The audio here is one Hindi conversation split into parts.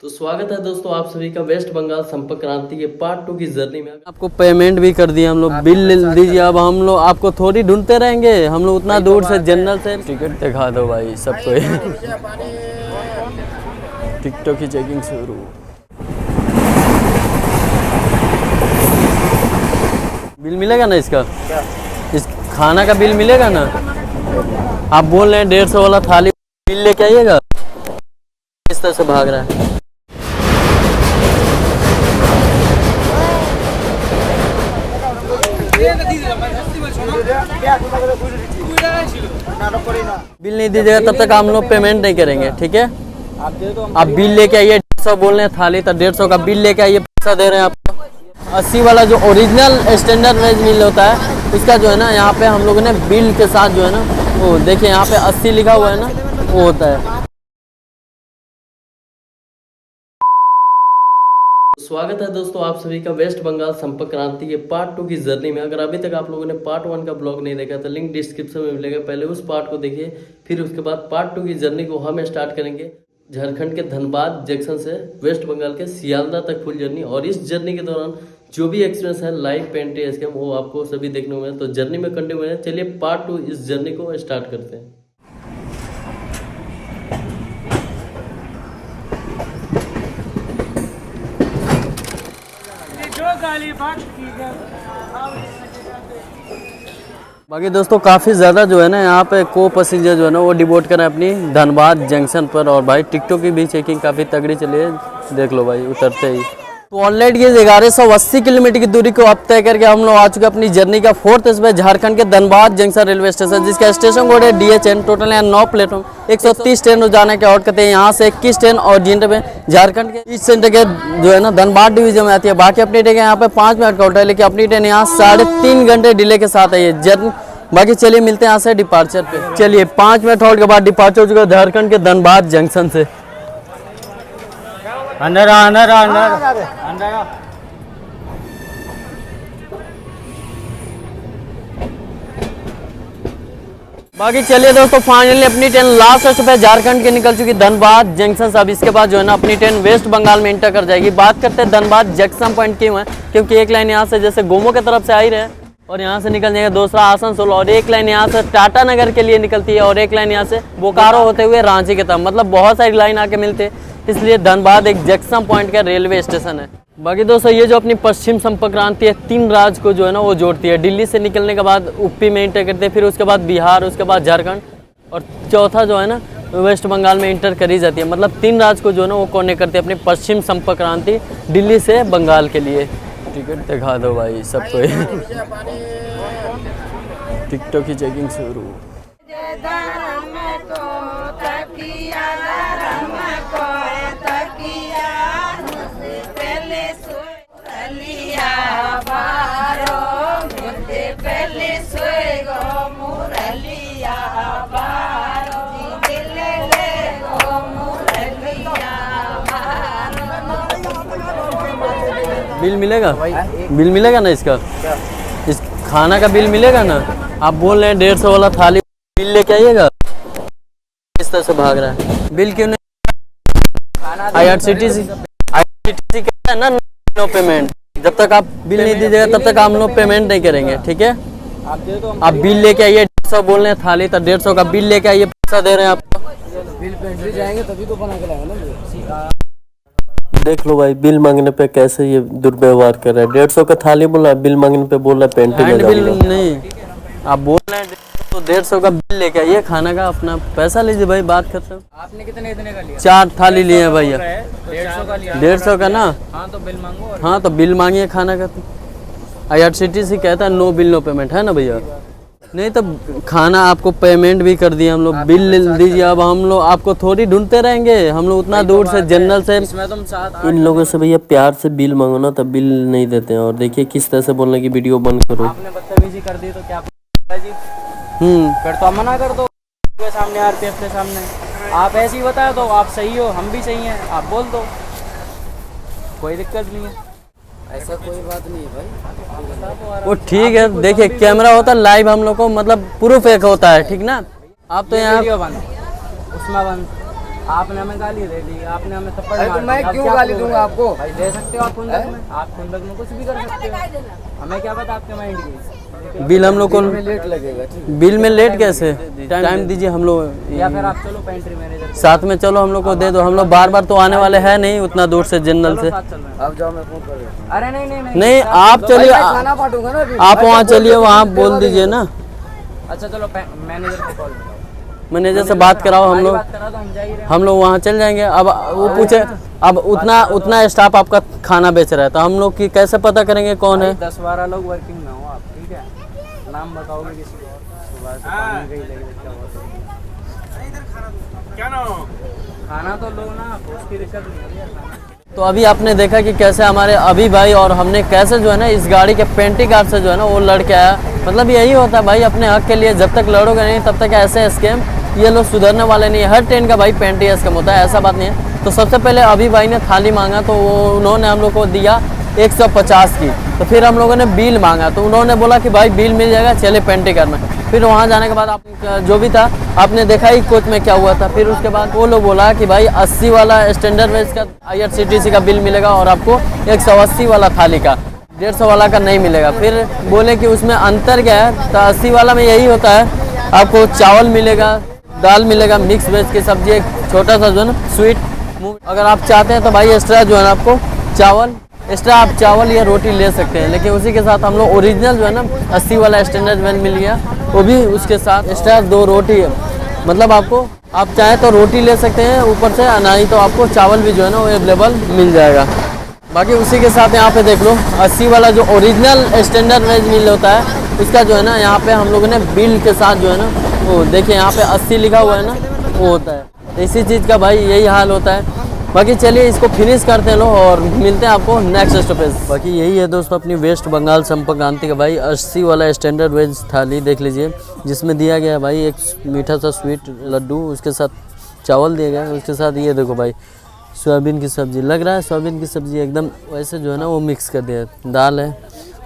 तो स्वागत है दोस्तों आप सभी का वेस्ट बंगाल संपर्क क्रांति के पार्ट 2 की जर्नी में। आपको पेमेंट भी कर दिया हम लोग, बिल दीजिए। अब हम लोग आपको थोड़ी ढूंढते रहेंगे, हम लोग उतना दूर से जनरल से टिकट दिखा दो भाई सबको। टिकटॉक की चेकिंग शुरू। बिल मिलेगा ना इसका? इस खाना का बिल मिलेगा ना? आप बोल रहे हैं 150 वाला थाली, बिल लेके आइएगा। इस तरह से भाग रहा है। बिल नहीं दीजिएगा तब तक हम लोग पेमेंट नहीं करेंगे, ठीक है? आप बिल लेके आइए। 150 बोल रहे हैं थाली, तो 150 का बिल लेके आइए। पैसा दे रहे हैं आपको। 80 वाला जो ओरिजिनल स्टैंडर्ड वेज मिल होता है, इसका जो है ना यहाँ पे हम लोगों ने बिल के साथ जो है ना, वो देखिए यहाँ पे 80 लिखा हुआ है ना, वो होता है। स्वागत है दोस्तों आप सभी का वेस्ट बंगाल संपर्क क्रांति के पार्ट 2 की जर्नी में। अगर अभी तक आप लोगों ने पार्ट 1 का ब्लॉग नहीं देखा तो लिंक डिस्क्रिप्शन में मिलेगा, पहले उस पार्ट को देखिए, फिर उसके बाद पार्ट 2 की जर्नी को हम स्टार्ट करेंगे झारखंड के धनबाद जंक्शन से वेस्ट बंगाल के सियालदा तक फुल जर्नी। और इस जर्नी के दौरान जो भी एक्सपीरियंस है, लाइव पेंट्री स्कैम, वो आपको सभी देखने को मिले। तो जर्नी में कंटिन्यू है। चलिए पार्ट 2 इस जर्नी को स्टार्ट करते हैं। बाकी दोस्तों काफ़ी ज़्यादा जो है ना यहाँ पे को पैसेंजर जो है ना वो डिवोट करें अपनी धनबाद जंक्शन पर। और भाई टिकटॉक की भी चेकिंग काफ़ी तगड़ी चली है, देख लो भाई उतरते ही। तो ऑलरेडी ये 1180 किलोमीटर की दूरी को अब तय करके हम लोग आ चुके अपनी जर्नी का 4th स्टेशन झारखंड के धनबाद जंक्शन रेलवे स्टेशन, जिसका स्टेशन कोड है DHN। टोटल यहाँ 9 प्लेटफॉर्म, 130 ट्रेन रोजाना के आउट करते हैं। यहाँ से 21 ट्रेन और जिन में झारखंड के इस सेंटर के जो है ना धनबाद डिवीजन में आती है। बाकी अपनी ट्रेन यहाँ पे 5 मिनट का आउट है, लेकिन अपनी ट्रेन यहाँ 3.5 घंटे डिले के साथ है ये जर्नी। बाकी चलिए मिलते हैं यहाँ से डिपार्चर पे। चलिए 5 मिनट हॉल्ट के बाद डिपार्चर हो चुका है झारखंड के धनबाद जंक्शन से। अंदर बाकी चलिए दोस्तों फाइनली अपनी ट्रेन लास्ट स्टॉप पे झारखंड की निकल चुकी धनबाद जंक्शन से। अब इसके बाद जो है ना अपनी ट्रेन वेस्ट बंगाल में इंटर कर जाएगी। बात करते हैं धनबाद जंक्शन पॉइंट क्यों है, क्योंकि एक लाइन यहाँ से जैसे गोमो की तरफ से आ ही रहे और यहाँ से निकल जाएगा दूसरा आसनसोल, और एक लाइन यहाँ से टाटा नगर के लिए निकलती है, और एक लाइन यहाँ से बोकारो होते हुए रांची की तरफ। मतलब बहुत सारी लाइन आके मिलते हैं, इसलिए धनबाद एक जंक्शन पॉइंट का रेलवे स्टेशन है। बाकी दोस्तों ये जो अपनी पश्चिम संपर्क क्रांति है 3 राज्य को जो है ना वो जोड़ती है। दिल्ली से निकलने के बाद यूपी में इंटर करते हैं, फिर उसके बाद बिहार, उसके बाद झारखंड, और चौथा जो है ना वेस्ट बंगाल में इंटर करी जाती है। मतलब 3 राज्य को जो है ना वो कॉन्टेक्ट करते हैं अपनी पश्चिम संपर्क क्रांति दिल्ली से बंगाल के लिए। टिकट दिखा दो भाई सबको। टिकटॉक की चेकिंग शुरू। बिल मिलेगा? बिल मिलेगा ना इसका? इस खाना का बिल मिलेगा ना? आप बोल रहे हैं 150 वाला थाली, बिल लेके आइएगा। इस तरह से भाग रहा है। बिल क्यों नहीं? IRCTC कहता है ना नो पेमेंट। जब तक आप बिल नहीं दीजिएगा तब तक हम लोग पेमेंट नहीं करेंगे, ठीक है? आप बिल लेके आइए। 150 बोल रहे हैं थाली, तो 150 का बिल लेके आइए। पैसा दे रहे हैं आपको। बिल पेंट्री जाएंगे तभी तो बना के लाएंगे ना। देख लो भाई बिल मांगने पे कैसे ये दुर्व्यवहार कर रहा है। 150 का थाली बोल रहा है, बिल मांगने पे बोल रहा है पेंटिंग बिल नहीं। आप बोल रहे हैं तो 150 का बिल लेके आइए, खाना का अपना पैसा लीजिए भाई। बात करते हैं। आपने कितने का लिया? 4 थाली लिए हैं भैया। 150 का लिया। 150 का ना? हाँ तो बिल मांगो। हाँ तो बिल मांगिए खाना का। IRCTC कहता है नो बिल नो पेमेंट, है ना भैया? नहीं तो खाना आपको पेमेंट भी कर दिया हम लोग, बिल दीजिए। अब हम लोग आपको थोड़ी ढूंढते रहेंगे, हम लोग उतना दूर से जनरल से। इन लोगों से भैया प्यार से बिल मांगो ना, तब बिल नहीं देते हैं। और देखिए किस तरह से बोलने की वीडियो बंद करो। आपने बदतमीजी कर दी तो क्या जी? फिर तो मना कर दो सामने, RPF के सामने। आप ऐसे ही बताया तो आप सही हो, हम भी सही हैं, आप बोल दो, कोई दिक्कत नहीं है। ऐसा कोई बात नहीं है भाई, वो ठीक है। देखिए कैमरा होता है लाइव, हम लोग को मतलब प्रूफ एक होता है, ठीक ना? आप तो यहाँ उसमें बंद आपने हमें गाली दे दी, आपने हमें थप्पड़ अरे मार तो मैं दिया, अब क्यों क्या गाली करोगे? दूंगा आपको? भाई दे सकते हो आप कुंडक में, आप कुंडक में कुछ भी कर सकते हो, हमें क्या पता आपके माइंड की। बिल हम लोग को में लेट लगेगा, ठीक है? बिल में लेट कैसे? टाइम दीजिए हम लोग या फिर आप चलो पेंट्री मैनेजर साथ में, चलो हम लोग को दे दो। हम लोग बार बार तो आने वाले हैं नहीं उतना दूर से जनरल से। साथ चल रहे हैं। आप जाओ, मैं फोन कर रहा हूँ। अरे नहीं नहीं नहीं आप चलिए, भाई, मैं खाना बांटूंगा ना अभी। आप वहाँ अच्छा, चलिए, बोल- वहाँ बोल- बोल बोल- दीजिए ना, अच्छा चलो मैनेजर को कॉल करो। मैनेजर से बात कराओ। हम हमारी लोग बात करा तो हम जा ही रहे हैं। हम लोग वहाँ चल जाएंगे। अब वो पूछे, अब उतना स्टाफ आपका खाना बेच रहा है तो हम लोग की कैसे पता करेंगे कौन है? 10-12 लोग वर्किंग में हो आप, ठीक है? नाम बताओगे किसी को? सुबह से पानी गई लेके क्या हुआ? क्या नाम? खाना तो लो ना, उसकी दिक्कत नहीं है। तो अभी आपने देखा कि कैसे हमारे अभी भाई और हमने कैसे जो है ना इस गाड़ी के पेंटिंग कार्ड से जो है ना वो लड़के आया। मतलब यही होता है भाई, अपने हक के लिए जब तक लड़ोगे नहीं तब तक ऐसे स्कैम ये लोग सुधरने वाले नहीं है। हर ट्रेन का भाई पेंटिंग स्कैम होता है, ऐसा बात नहीं है। तो सबसे पहले अभी भाई ने थाली मांगा तो उन्होंने हम लोग को दिया 150 की। तो फिर हम लोगों ने बिल मांगा तो उन्होंने बोला कि भाई बिल मिल जाएगा, चले पेंटिंग करना। फिर वहाँ जाने के बाद आप जो भी था आपने देखा ही कोच में क्या हुआ था। फिर उसके बाद वो लोग बोला कि भाई 80 वाला स्टैंडर्ड वेज का IRCTC का बिल मिलेगा और आपको 180 वाला थाली का, 150 वाला का नहीं मिलेगा। फिर बोले कि उसमें अंतर क्या है, तो 80 वाला में यही होता है आपको चावल मिलेगा, दाल मिलेगा, मिक्स वेज की सब्जी, एक छोटा सा जो है ना स्वीट। अगर आप चाहते हैं तो भाई एक्स्ट्रा जो है ना आपको चावल, एक्स्ट्रा आप चावल या रोटी ले सकते हैं। लेकिन उसी के साथ हम लोग ओरिजिनल जो है ना 80 वाला स्टैंडर्ड वेज मिल गया, वो भी उसके साथ एक्स्ट्रा 2 रोटी है। मतलब आपको आप चाहें तो रोटी ले सकते हैं ऊपर से, नहीं तो आपको चावल भी जो है ना वो अवेलेबल मिल जाएगा। बाकी उसी के साथ यहाँ पे देख लो 80 वाला जो ओरिजिनल स्टैंडर्ड वेज मील होता है उसका जो है ना यहाँ पे हम लोगों ने बिल के साथ जो है ना वो देखिए यहाँ पे 80 लिखा हुआ है ना, वो होता है। तो इसी चीज़ का भाई यही हाल होता है। बाकी चलिए इसको फिनिश करते हैं लोग और मिलते हैं आपको नेक्स्ट स्टॉपेज। बाकी यही है दोस्तों अपनी वेस्ट बंगाल संपर्क क्रांति का भाई 80 वाला स्टैंडर्ड वेज थाली देख लीजिए, जिसमें दिया गया है भाई एक मीठा सा स्वीट लड्डू, उसके साथ चावल दिया गया है, उसके साथ ये देखो भाई सोयाबीन की सब्ज़ी। लग रहा है सोयाबीन की सब्ज़ी एकदम वैसे जो है ना वो मिक्स कर दिया है। दाल है,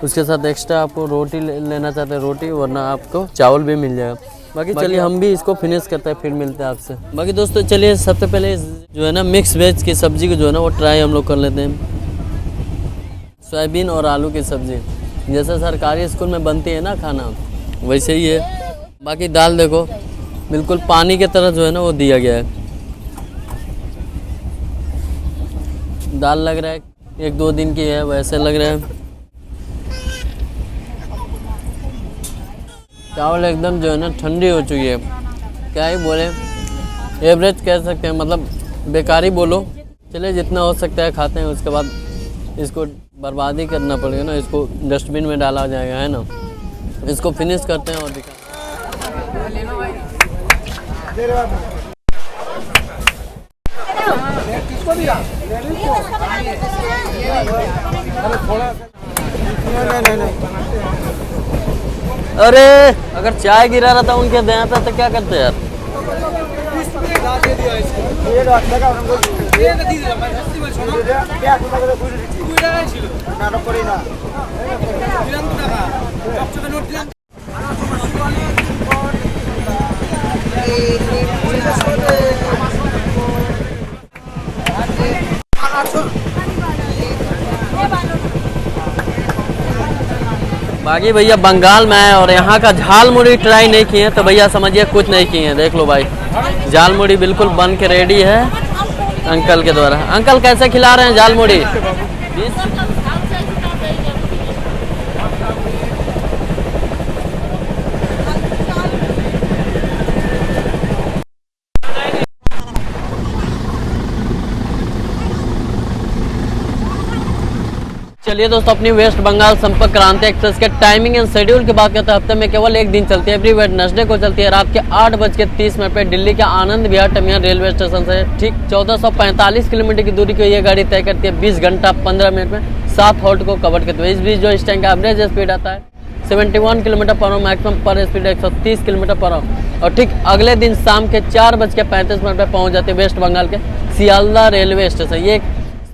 उसके साथ एक्स्ट्रा आपको रोटी लेना चाहते हैं रोटी, वरना आपको चावल भी मिल जाएगा। बाकी चलिए हम भी इसको फिनिश करते हैं, फिर मिलते हैं आपसे। बाकी दोस्तों चलिए सबसे पहले जो है ना मिक्स वेज की सब्ज़ी को जो है ना वो ट्राई हम लोग कर लेते हैं। सोयाबीन और आलू की सब्ज़ी जैसे सरकारी स्कूल में बनती है ना खाना, वैसे ही है। बाकी दाल देखो बिल्कुल पानी की तरह जो है ना वो दिया गया है। दाल लग रहा है 1-2 दिन की है, वैसे लग रहा है। चावल एकदम जो है ना ठंडी हो चुकी है, क्या ही बोले, एवरेज कह सकते हैं, मतलब बेकारी बोलो। चलिए जितना हो सकता है खाते हैं, उसके बाद इसको बर्बाद ही करना पड़ेगा ना, इसको डस्टबिन में डाला जाएगा, है ना। इसको फिनिश करते हैं और दिखा। अरे अगर चाय गिरा रहा था उनके देना था तो क्या करते यार। बाकी भैया बंगाल में है और यहाँ का झाल मुड़ी ट्राई नहीं किए हैं तो भैया समझिए कुछ नहीं किए हैं। देख लो भाई झाल मुड़ी बिल्कुल बन के रेडी है अंकल के द्वारा। अंकल कैसे खिला रहे हैं झाल मुड़ी? चलिए दोस्तों अपनी वेस्ट बंगाल संपर्क क्रांति एक्सप्रेस के टाइमिंग एंड शेड्यूल की बात करते हैं। हफ्ते में केवल एक दिन चलती है, एवरी वेडनेसडे को चलती है रात के 8:30 पे दिल्ली के Anand Vihar terminal railway station से ठीक 1445 किलोमीटर की दूरी को ये गाड़ी तय करती है 20 घंटा 15 मिनट में 7 हॉल्ट को कवर करते हुए। इस बीच जो इस टाइम का एवरेज स्पीड आता है 71 किलोमीटर पर आवर, मैक्सिमम पर स्पीड 130 किलोमीटर पर आवर। और ठीक अगले दिन शाम के 4:35 पे पहुंच जाती है वेस्ट बंगाल के सियालदा रेलवे स्टेशन। ये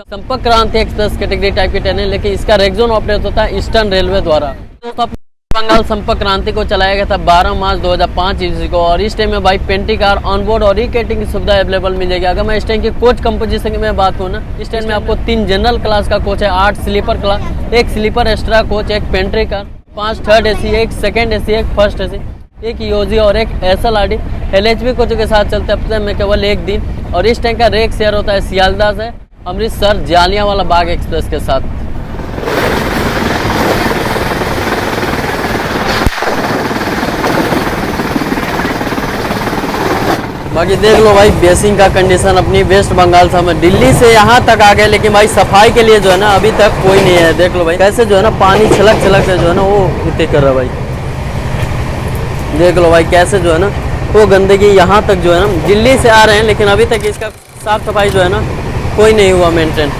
संपर्क क्रांति एक्सप्रेस कैटेगरी टाइप की ट्रेन है, लेकिन इसका रेक जोन ऑपरेट होता है ईस्टर्न रेलवे द्वारा। दोस्तों बंगाल बंगाल संपर्क क्रांति को चलाया गया था 12 मार्च 2005 ईस्वी को। और इस ट्रेन में भाई पेंट्री कार, ऑनबोर्ड और रीकेटिंग की सुविधा अवेलेबल मिल जाएगी। अगर मैं इस ट्रेन की कोच कंपोजिशन की मैं बात करूँ ना, इस ट्रेन में आपको 3 जनरल क्लास का कोच है, 8 sleeper class, 1 sleeper extra coach, 1 pantry car, 5 third AC, 1 second AC, 1 first AC, 1 UG और 1 SLRD LHB कोच के साथ चलते हैं हफ्ते में केवल 1 दिन। और इस ट्रेन का रेक शेयर होता है सियालदह से अमृतसर जालियांवाला बाग एक्सप्रेस के साथ। बाकी देख लो भाई बेसिंग का कंडीशन अपनी वेस्ट बंगाल से हमें दिल्ली से यहाँ तक आ गए, लेकिन भाई सफाई के लिए जो है ना अभी तक कोई नहीं है। देख लो भाई कैसे जो है ना पानी छलक छलक से जो है ना वो इतने कर रहा है भाई। देख लो भाई कैसे जो है ना वो गंदगी यहाँ तक जो है ना दिल्ली से आ रहे हैं, लेकिन अभी तक इसका साफ सफाई जो है ना कोई नहीं हुआ मेंटेन।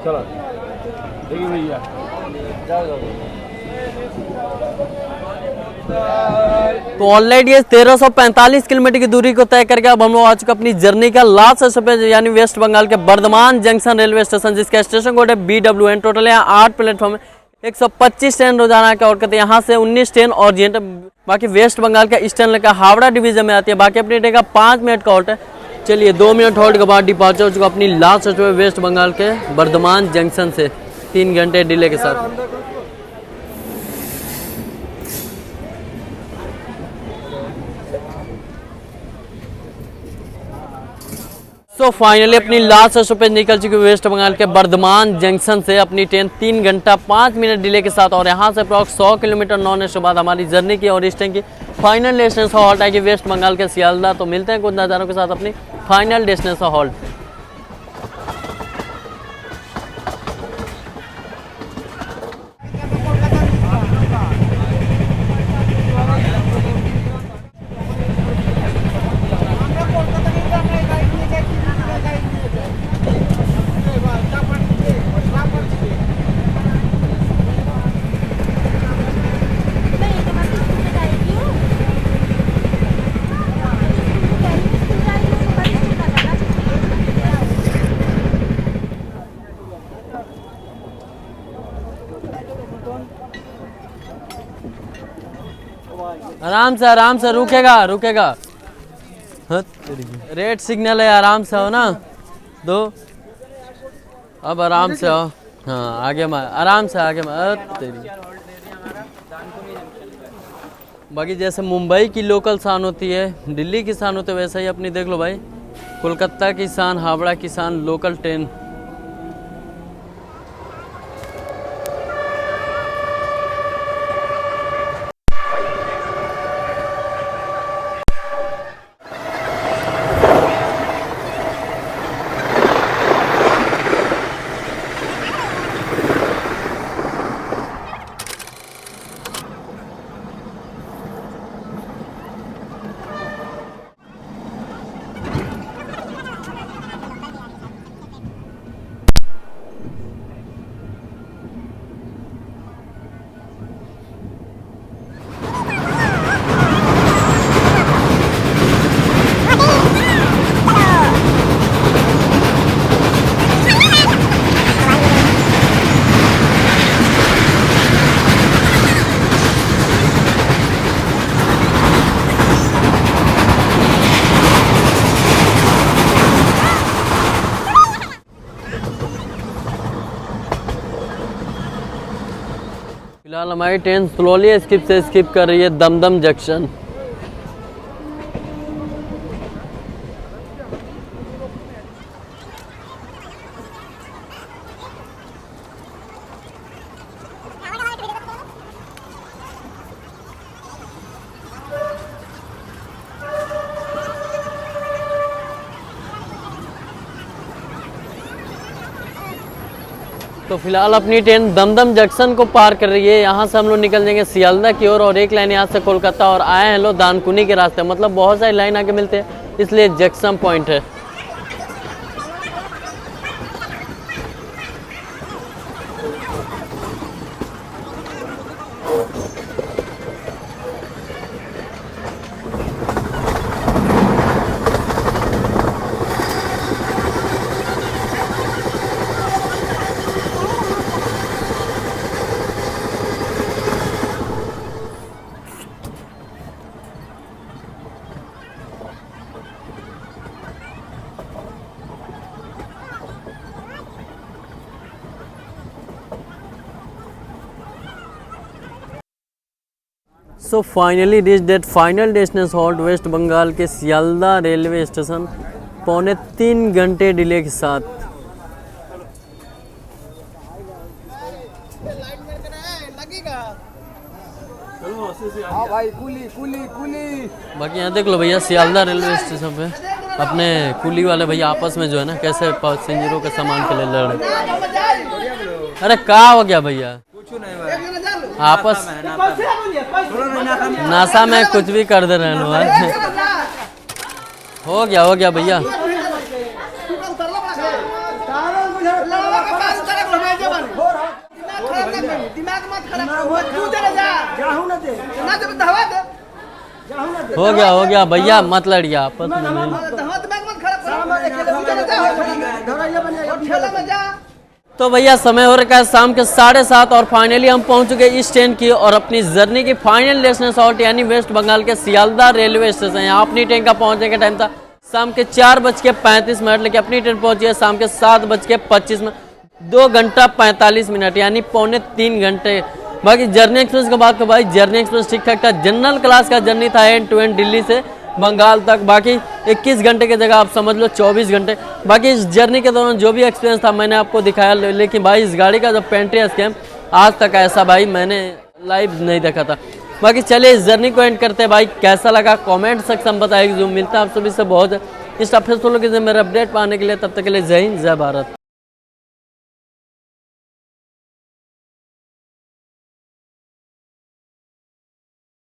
चलो देखिए भैया, तो ऑलरेडी ये 1345 किलोमीटर की दूरी को तय करके अब हम लोग आ चुके अपनी जर्नी का लास्ट स्टॉप यानी वेस्ट बंगाल के बर्धमान जंक्शन रेलवे स्टेशन, जिसका स्टेशन कोड है BWN। टोटल यहाँ 8 प्लेटफॉर्म है, 125 ट्रेन रोजाना का और कहते हैं यहाँ से 19 ट्रेन और जेंट। बाकी वेस्ट बंगाल का ईस्टर्न का हावड़ा डिवीजन में आती है। बाकी अपनी ट्रेन का 5 मिनट का हॉल्ट है। चलिए 2 मिनट हॉल्ट के बाद डिपार्चर हो चुका अपनी लास्ट स्टॉप वेस्ट बंगाल के बर्धमान जंक्शन से 3 घंटे डिले के साथ। तो फाइनली अपनी लास्ट स्टॉपेज निकल चुकी वेस्ट बंगाल के बर्धमान जंक्शन से अपनी ट्रेन 3 घंटा 5 मिनट डिले के साथ। और यहाँ से अप्रॉक्स 100 किलोमीटर नॉन एसी बाद हमारी जर्नी की और इस ट्रेन की फाइनल डेस्टिनेशन हॉल्ट है कि वेस्ट बंगाल के सियालदह। तो मिलते हैं कुछ नज़ारों के साथ अपनी फाइनल डेस्टिनेशन हॉल्ट। आराम से रुकेगा। रेड सिग्नल है, आराम से हो ना। दो अब आराम से हो। हाँ आगे में आराम से आगे में तेरी। बाकी जैसे मुंबई की लोकल शान होती है, दिल्ली की शान होती है, वैसा ही अपनी देख लो भाई कोलकाता की शान, हावड़ा की शान लोकल ट्रेन। फिलहाल हमारी ट्रेन स्लोली स्किप कर रही है दमदम जंक्शन। तो फिलहाल अपनी ट्रेन दमदम जंक्शन को पार कर रही है। यहाँ से हम लोग निकल जाएंगे सियालदह की ओर और एक लाइन यहाँ से कोलकाता और आए हैं लोग दानकुनी के रास्ते। मतलब बहुत सारी लाइन आके मिलते हैं, इसलिए जंक्शन पॉइंट है। So finally reach that final destination halt west Bengal के सियालदा रेलवे स्टेशन 2.25 घंटे डिले के साथ। हाँ भाई कुली कुली कुली। बाकी यहाँ देख लो भैया सियालदा रेलवे स्टेशन पे अपने कुली वाले भैया आपस में जो है ना कैसे पैसेंजरों के सामान के लिए लड़ रहे। अरे क्या हो गया भैया? आपस नासा में कुछ भी कर दे रहे हैं। हो गया भैया। हो गया भैया, मत लड़िए आपस में। तो भैया समय हो रखा है शाम के 7:30 और फाइनली हम पहुंच गए इस ट्रेन की और अपनी जर्नी की फाइनल डेस्टिनेशन हॉल्ट यानी वेस्ट बंगाल के सियालदा रेलवे स्टेशन। यहाँ अपनी ट्रेन का पहुंचने का टाइम था शाम के 4:35, लेकिन अपनी ट्रेन पहुंची है शाम के 7:25 2 घंटा 45 मिनट यानी 2.25 घंटे। बाकी जर्नी एक्सप्रेस की बात तो भाई जर्नी एक्सप्रेस ठीक ठाक था। जनरल क्लास का जर्नी था एंड टू एंड दिल्ली से बंगाल तक। बाकी 21 घंटे की जगह आप समझ लो 24 घंटे। बाकी इस जर्नी के दौरान जो भी एक्सपीरियंस था मैंने आपको दिखाया, लेकिन भाई इस गाड़ी का जो पेंट्री स्कैम आज तक ऐसा भाई मैंने लाइव नहीं देखा था। बाकी चलिए इस जर्नी को एंड करते हैं। भाई कैसा लगा कमेंट सेक्शन में बताइए। जो मिलता है आप सभी से बहुत इस फेसबुक के मेरे अपडेट पाने के लिए। तब तक के लिए जय हिंद जय भारत।